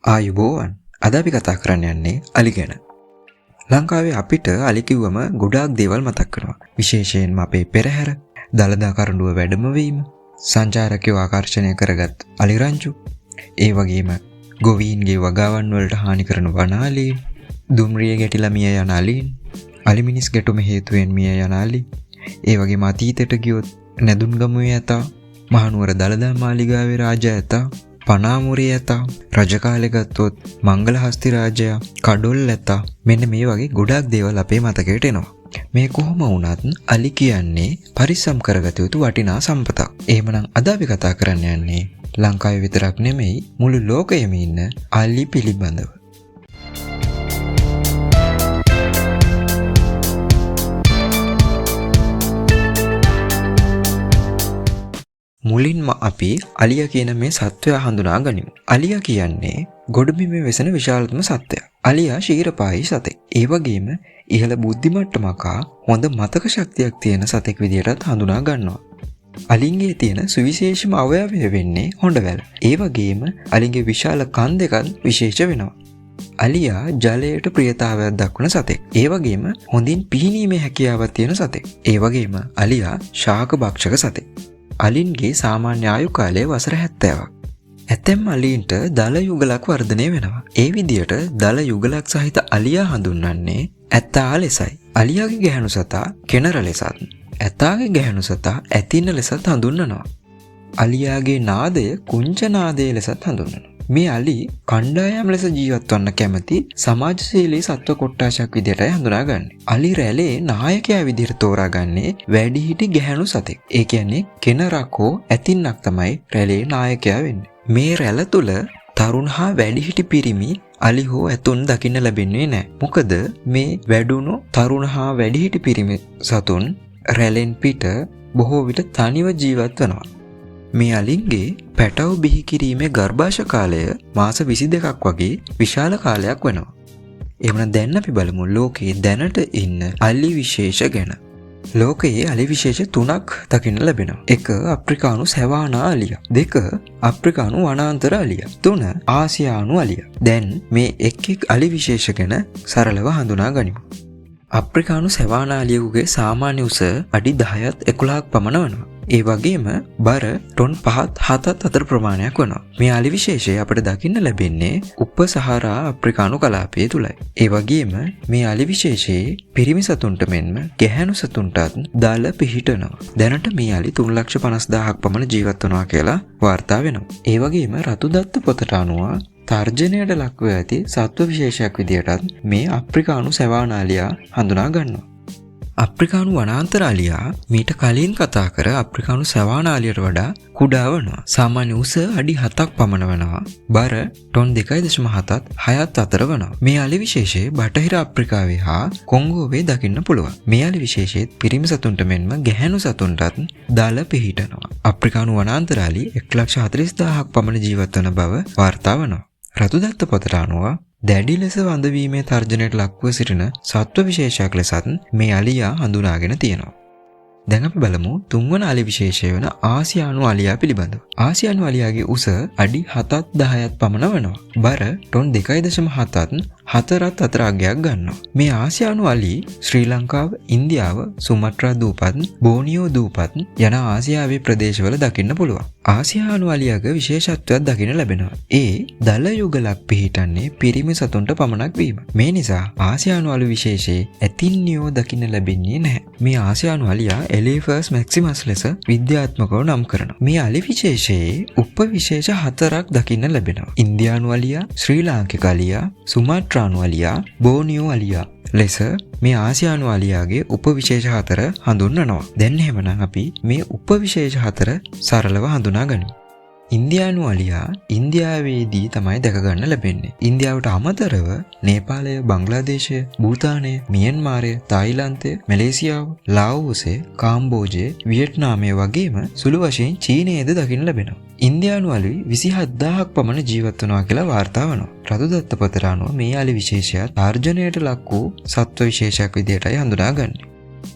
ආයුබෝවන්. අද අපි කතා කරන්න යන්නේ අලි ගැන. ලංකාවේ අපිට අලි කිව්වම ගොඩාක් දේවල් මතක් වෙනවා. විශේෂයෙන්ම අපේ පෙරහැර, දළදා කරඬුව වැඩමවීම, සංචාරකයෝ ආකර්ෂණය කරගත් අලි රංචු, ඒ වගේම ගොවීන්ගේ වගාවන් වලට හානි කරන වනාලීන්, දුම්රිය ගැටිලා මිය යන අලීන්, අලි මිනිස් ගැටුම හේතුවෙන් මිය යන අලි, ඒ වගේම අතීතයට ගියොත් නැදුන්ගමුවේ ඇතා, මහනුවර දළදා මාලිගාවේ රාජා ඇතා, පනාමුරේ ඇතා, රජකාලේ ගත්තොත් මංගලහස්ති රාජයා, කඩොල් ඇතා, මෙන්න මේ වගේ ගොඩාක් දේවල් අපේ මතකයට එනවා. මේ කොහොම වුණත් අලි කියන්නේ පරිස්සම් කරගත යුතු වටිනා සම්පතක්. එහෙමනම් අද අපි කතා කරන්න යන්නේ ලංකාවේ විතරක් නෙමෙයි මුළු ලෝකයේම ඉන්න අලි පිළිබඳව. මුලින්ම අපි අලියා කියන මේ සත්වයා හඳුනා ගනිමු. අලියා කියන්නේ ගොඩබිමේ වෙසෙන විශාලතම සත්වයා. අලියා ශීරපායි සතෙක්. ඒ වගේම ඉහළ බුද්ධි මට්ටමක හොඳ මතක ශක්තියක් තියෙන සතෙක් විදිහටත් හඳුනා ගන්නවා. අලින්ගේ තියෙන සුවිශේෂම අවයවය වෙන්නේ හොඬවැල. ඒ වගේම අලින්ගේ විශාල කන් දෙකත් විශේෂ වෙනවා. අලියා ජලයට ප්‍රියතාවයක් දක්වන සතෙක්. ඒ වගේම හොඳින් පිහිනීමේ හැකියාවක් තියෙන සතෙක්. ඒ වගේම අලියා ශාක භක්ෂක සතෙක්. අලින්ගේ සාමාන්‍ය ආයු කාලය වසර 70ක්. ඇතැම් අලීන්ට දල යුගලක් වර්ධනය වෙනවා. ඒ විදියට දල යුගලක් සහිත අලියා හඳුන්වන්නේ ඇතා ලෙසයි. අලියාගේ ගැහැණු සතා කෙනර ලෙසත්, ඇතාගේ ගැහැණු සතා ඇතින්න ලෙසත් හඳුන්වනවා. අලියාගේ නාදය කුංච නාදය ලෙසත් හඳුන්වනවා. මේ අලි කණ්ඩායම් ලෙස ජීවත් වන්න කැමති සමාජශීලී සත්ව කොට්ටාශයක් විදිහටයි හඳුනාගන්නේ. අලි රැළේ නායකයා විදිහට තෝරාගන්නේ වැඩිහිටි ගැහැණු සතෙක්. ඒ කියන්නේ කෙනරක් හෝ ඇතින්නක් තමයි රැළේ නායකයා වෙන්නේ. මේ රැළ තුල තරුණ හා වැඩිහිටි පිරිමි අලි හෝ ඇතුන් දකින්න ලැබෙන්නේ නැහැ. මොකද මේ වැඩුණු තරුණ හා වැඩිහිටි පිරිමි සතුන් රැළෙන් පිට බොහෝ විට තනිව ජීවත් වෙනවා. මේ අලින්ගේ පැටව බිහි කිරීමේ ගර්භාෂ කාලය මාස 22ක් වගේ විශාල කාලයක් වෙනවා. එහෙනම් දැන් අපි බලමු ලෝකයේ දැනට ඉන්න අලි විශේෂ ගැන. ලෝකයේ අලි විශේෂ 3ක් දකින්න ලැබෙනවා. 1. අප්‍රිකානු සැවානා අලියා. 2. අප්‍රිකානු වනාන්තර අලියා. 3. ආසියානු අලියා. දැන් මේ එක් අලි විශේෂ ගැන සරලව හඳුනා ගනිමු. අප්‍රිකානු සැවානා අලියෙකුගේ සාමාන්‍ය උස අඩි 10ත් 11ක් පමණ වෙනවා. ඒ වගේම බර ටොන් 5ත් 7ත් අතර ප්‍රමාණයක් වෙනවා. මේ අලි විශේෂය අපිට දකින්න ලැබෙන්නේ උප සහරා අප්‍රිකානු කලාපය තුලයි. ඒ වගේම මේ අලි විශේෂයේ පිරිමි සතුන්ට මෙන්ම ගැහැණු සතුන්ටත් දල පිහිටනවා. දැනට මේ අලි 3,50,000ක් පමණ ජීවත් වෙනවා කියලා වාර්තා වෙනවා. ඒ වගේම රතුදත්ත පොතට අනුව තර්ජනයට ලක්ව ඇති සත්ව විශේෂයක් විදිහටත් මේ අප්‍රිකානු සැවානා අලියා හඳුනා ගන්නවා. අප්‍රිකානු වනාන්තර අලියා මීට කලින් කතා කර අප්‍රිකානු සැවානා අලියට වඩා කුඩා වෙනවා. සාමාන්‍ය උස අඩි 7ක් පමණ වෙනවා. බර ටොන් 2.7ත් 6ත් අතර වෙනවා. මේ අලි විශේෂය බටහිර අප්‍රිකාවේ හා කොංගෝවේ දකින්න පුළුවන්. මේ අලි විශේෂයේත් පිරිමි සතුන්ට මෙන්ම ගැහැණු සතුන්ටත් දල පිහිටනවා. අප්‍රිකානු වනාන්තර අලි 1,40,000ක් පමණ ජීවත් වන බව වාර්තා වෙනවා. රතුදත්ත පොතට අනුව දැඩි ලෙස වඳවීමේ තර්ජනයට ලක්ව සිටින සත්ව විශේෂයක් ලෙසත් මේ අලියා හඳුනාගෙන තියෙනවා. දැන් අපි බලමු තුන්වන අලි විශේෂය වන ආසියානු අලියා පිළිබඳව. ආසියානු අලියාගේ උස අඩි 7ත් 10ත් පමණ වෙනවා. බර ටොන් 2.7ත් 4ත් අතර අගයක් ගන්නවා. මේ ආසියානු අලි ශ්‍රී ලංකාව, ඉන්දියාව, සුමත්‍රා දූපත්, බෝනියෝ දූපත් යන ආසියාවේ ප්‍රදේශවල දකින්න පුළුවන්. ආසියානු අලියාගේ විශේෂත්වයක් දකින්න ලැබෙනවා. ඒ දල යුගලක් පිහිටන්නේ පිරිමි සතුන්ට පමණක් වීම. මේ නිසා ආසියානු අලි විශේෂයේ ඇතින්නියෝ දකින්න ලැබෙන්නේ නැහැ. මේ ආසියානු අලියා එලිෆස් මැක්සිමස් ලෙස විද්‍යාත්මකව නම් කරනවා. මේ අලි විශේෂයේ උප විශේෂ 4ක් දකින්න ලැබෙනවා. ඉන්දියානු අලියා, ශ්‍රී ලාංකික අලියා, සුමාත්‍රානු අලියා, බෝනියෝ අලියා ලෙස මේ ආසියානු අලියාගේ උපවිශේෂ 4 හඳුන්වනවා. දැන් එහෙමනම් අපි මේ උපවිශේෂ 4 සරලව හඳුනා ගනිමු. ඉන්දියානු අලියා ඉන්දියාවේදී තමයි දැක ගන්න ලැබෙන්නේ. ඉන්දියාවට අමතරව නේපාලය, බංග්ලාදේශය, භූතානය, මියන්මාරය, තායිලන්තය, මැලේසියාව, ලාओසය, කාම්බෝජය, වියට්නාමය වගේම සුළු වශයෙන් චීනයේද දකින්න ලැබෙනවා. ඉන්දියානු අලි 27,000ක් පමණ ජීවත් වෙනවා කියලා වාර්තා වෙනවා. රතුදත්ත පොතට අනුව මේ අලි විශේෂය තර්ජනයට ලක් වූ සත්ව විශේෂයක් විදිහටයි හඳුනාගන්නේ.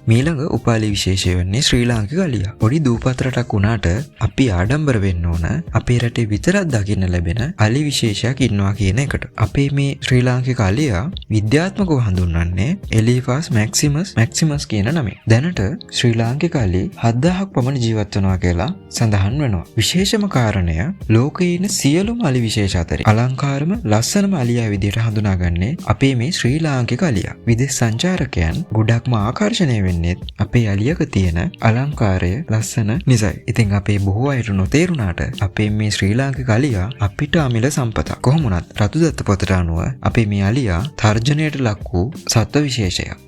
මීළඟ උපාලි විශේෂය වන්නේ ශ්‍රී ලාංකික අලියා. පොඩි දූපත් රටක් වුණාට අපි ආඩම්බර වෙන්න ඕන අපේ රටේ විතරක් දකින්න ලැබෙන අලි විශේෂයක් ඉන්නවා කියන එකට. අපේ මේ ශ්‍රී ලාංකික අලියා විද්‍යාත්මකව හඳුන්වන්නේ එලිෆාස් මැක්සිමස් කියන නමින්. දැනට ශ්‍රී ලාංකික අලි 7000ක් පමණ ජීවත් වෙනවා කියලා සඳහන් වෙනවා. විශේෂම කාරණය ලෝකයේ ඉන්න සියලුම අලි විශේෂ අතරින් අලංකාරම ලස්සනම අලියා විදියට හඳුනාගන්නේ අපේ මේ ශ්‍රී ලාංකික අලියා. විදේශ සංචාරකයන් ගොඩක්ම ආකර්ෂණය වෙන්නේ අපේ අලියක තියෙන අලංකාරය ලස්සන නිසයි. ඉතින් අපේ බොහෝ අයට නොතේරුණාට අපේ මේ ශ්‍රී ලාංකික අලියා අපිට අමිල සම්පතක්. කොහොම වුණත් රතුදත්ත පොතට අනුව අපේ මේ අලියා තර්ජනයට ලක් වූ සත්ව විශේෂයක්.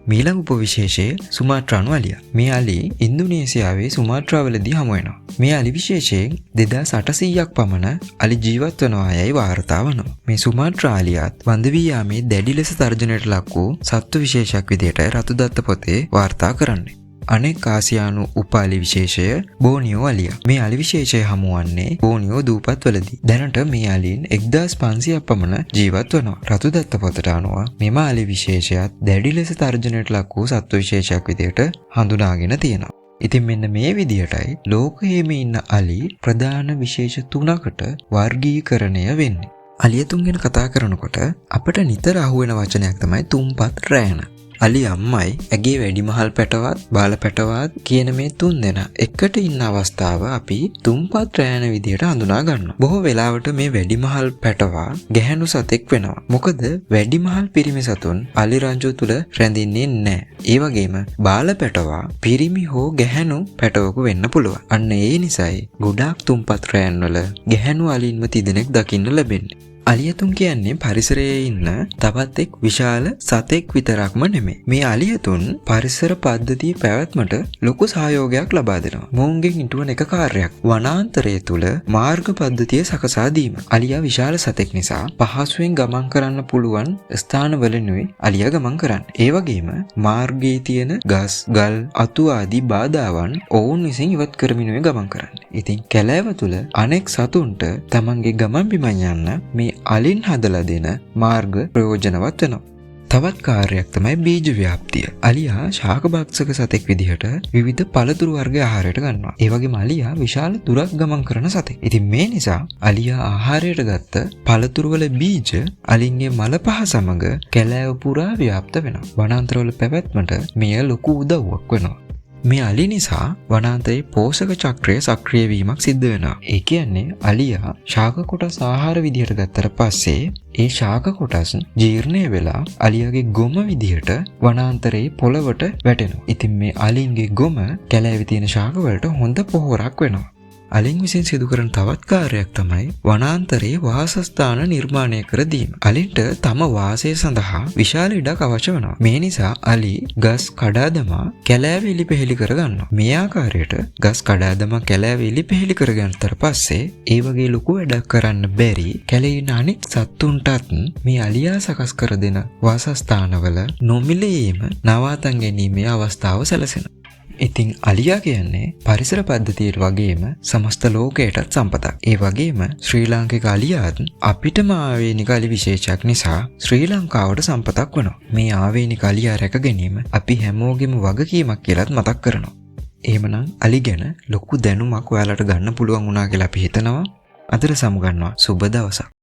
මීළඟ උපවිශේෂය සුමාට්‍රානු අලියා. මේ අලි ඉන්දුනීසියාවේ සුමාට්‍රාවලදී හමු වෙනවා. මේ අලි විශේෂයෙන් 2800ක් පමණ අලි ජීවත් වෙනවා යයි වාර්තා වනවා. මේ සුමාට්‍රා අලියාත් වඳ වී යාමේ දැඩි ලෙස තර්ජනයට ලක් වූ සත්ව විශේෂයක් විදිහට රතුදත්ත පොතේ වාර්තා කරන්නේ. අනෙක් ආසියානු උපාලි විශේෂය බෝනියෝ අලියා. මේ අලි විශේෂය හමුවන්නේ බෝනියෝ දූපත්වලදී. දැනට මේ අලින් 1500ක් පමණ ජීවත් වෙනවා. රතුදත්ත පොතට අනුව මෙම අලි විශේෂයත් දැඩි ලෙස තර්ජනයට ලක් වූ සත්ව විශේෂයක් විදිහට හඳුනාගෙන තියෙනවා. ඉතින් මෙන්න මේ විදිහටයි ලෝකයේම ඉන්න අලි ප්‍රධාන විශේෂ 3කට වර්ගීකරණය වෙන්නේ. අලියතුන් ගැන කතා කරනකොට අපිට නිතර අහුවෙන වචනයක් තමයි තුම්පත් රෑන. අලි අම්මයි ඇගේ වැඩිමහල් පැටවත් බාල පැටවත් කියන මේ තුන් දෙනා එකට ඉන්න අවස්ථාව අපි තුම්පත් රෑන විදියට හඳුනා ගන්නවා. බොහෝ වෙලාවට මේ වැඩිමහල් පැටවා ගැහැණු සතෙක් වෙනවා. මොකද වැඩිමහල් පිරිමි සතුන් අලි රංචුව තුල රැඳෙන්නේ නැහැ. ඒ වගේම බාල පැටවා පිරිමි හෝ ගැහැණු පැටවකු වෙන්න පුළුවන්. අන්න ඒ නිසායි ගොඩාක් තුම්පත් රෑන් වල ගැහැණු අලින්ම තිදෙනෙක් දකින්න ලැබෙන්නේ. අලියතුන් කියන්නේ පරිසරයේ ඉන්න තවත් එක් විශාල සතෙක් විතරක්ම නෙමෙයි. මේ අලියතුන් පරිසර පද්ධතිය පැවැත්මට ලොකු සහයෝගයක් ලබා දෙනවා. මොවුන්ගෙන් ඉටුවන එක කාර්යයක් වනාන්තරය තුල මාර්ග පද්ධතිය සකසා දීම. අලියා විශාල සතෙක් නිසා පහසුවෙන් ගමන් කරන්න පුළුවන් ස්ථානවලනුයි අලියා ගමන් කරන්නේ. ඒ වගේම මාර්ගයේ තියෙන ගස්, ගල්, අතු ආදී බාධාවන් ඔවුන් විසින් ඉවත් කරමිනුයි ගමන් කරන්නේ. ඉතින් කැලෑව තුල අනෙක් සතුන්ට තමන්ගේ ගමන් බිමන් යන්න මේ අලින් හදලා දෙන මාර්ග ප්‍රයෝජනවත් වෙනවා. තවත් කාර්යයක් තමයි බීජ ව්‍යාප්තිය. අලියා ශාක භක්ෂක සතෙක් විදිහට විවිධ පළතුරු වර්ග ආහාරයට ගන්නවා. ඒ වගේම අලියා විශාල දුරක් ගමන් කරන සතෙක්. ඉතින් මේ නිසා අලියා ආහාරයට ගත්ත පළතුරු වල බීජ අලින්ගේ මල පහ සමග කැලෑව පුරා ව්‍යාප්ත වෙනවා. වනාන්තරවල පැවැත්මට මෙය ලොකු උදව්වක් වෙනවා. මේ අලි නිසා වනාන්තරයේ පෝෂක චක්‍රය සක්‍රිය වීමක් සිද්ධ වෙනවා. ඒ කියන්නේ අලියා ශාක කොටස් ආහාර විදිහට ගත්තට පස්සේ ඒ ශාක කොටස් ජීර්ණය වෙලා අලියාගේ ගොම විදිහට වනාන්තරයේ පොළවට වැටෙනවා. ඉතින් මේ අලින්ගේ ගොම කැලෑවේ තියෙන ශාක වලට හොඳ පොහොරක් වෙනවා. අලින් විසින් සිදු කරන තවත් කාර්යයක් තමයි වනාන්තරයේ වාසස්ථාන නිර්මාණය කර දීම. අලින්ට තම වාසය සඳහා විශාල ඉඩක් අවශ්‍ය වෙනවා. මේ නිසා අලි ගස් කඩා දමා කැලෑව එලිපෙහෙලි කර ගන්නවා. මේ ආකාරයට ගස් කඩා දමා කැලෑව එලිපෙහෙලි කර ගන්නතර පස්සේ ඒ වගේ ලොකු වැඩක් කරන්න බැරි කැලේ ඉන්න අනෙක් සත්තුන්ටත් මේ අලියා සකස් කර දෙන වාසස්ථානවල නොමිලේම නවාතන් ගැනීමේ අවස්ථාව සැලසෙනවා. ඉතින් අලියා කියන්නේ පරිසර පද්ධතියට වගේම සමස්ත ලෝකයටත් සම්පතක්. ඒ වගේම ශ්‍රී ලාංකික අලියාත් අපිටම ආවේනික අලි විශේෂයක් නිසා ශ්‍රී ලංකාවට සම්පතක් වෙනවා. මේ ආවේනික අලියා රැක ගැනීම අපි හැමෝගෙම වගකීමක් කියලාත් මතක් කරනවා. එහෙමනම් අලි ගැන ලොකු දැනුමක් ඔයාලට ගන්න පුළුවන් වුණා කියලා අපි හිතනවා. අදට සමුගන්නවා. සුබ දවසක්.